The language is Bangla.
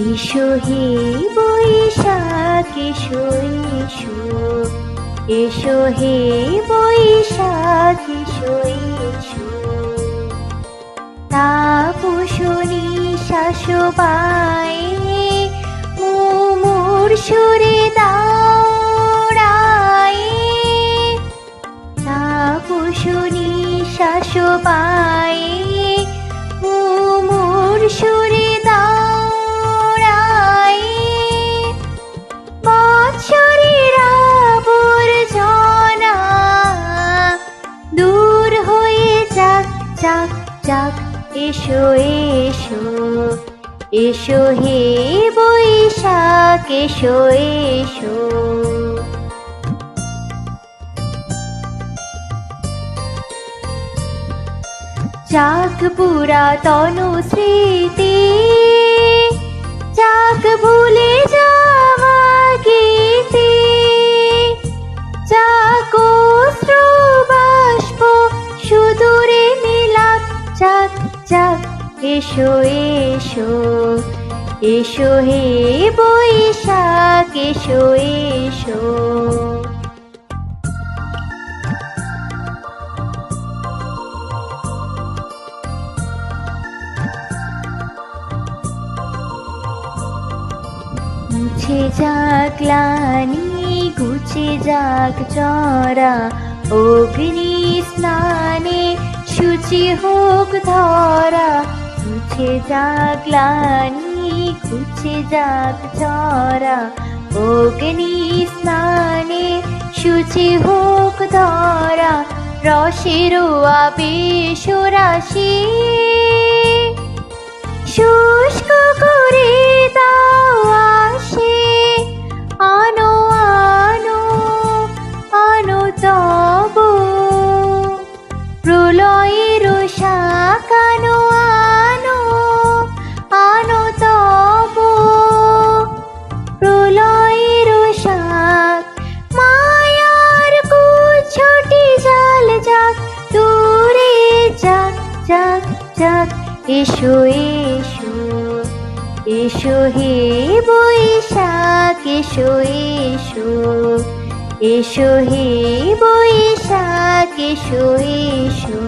এসো হে বৈশাখ এসো এসো, এসো হে বৈশাখ এসো এসো। তাপসনী শাসবাই মুমুর সুরে দাওড়াই, তাপসনী শাসবাই মুমুর সুরে দাওড়াই। বৎসরের আবর্জনা দূর হয়ে যাক যাক যাক, এসো এসো, এসো হে বৈশাখ এসো এসো। যাক পুরাতন স্মৃতি, যাক ভুলে যাওয়া গীতি, যাক অশ্রু বাষ্প সুদূরে মিলাক যাক যাক, এসো এসো, এসো হে বৈশাখ এসো এসো। মুছে যাক গ্লানি ঘুচে যাক চড়া, অগ্নি স্নানে শুচি হোক ধরা। মুছে যাক গ্লানি ঘুচে যাক চড়া, অগ্নি স্নানে শুচি হোক ধরা। রসের আবেশ রাশি শুষ্ক করে দাও আসে, আনো আনো আনো তব প্রলয়ের শাক, আনো আনো আনো তব প্রলয়ের শাক। মায়ার কুচ্ছটি জাল যাক দূরে যাক যাক যাক, এসো এসো, এসো হে বৈশাখ এসো এসো, এসো হে বৈশাখ এসো এসো।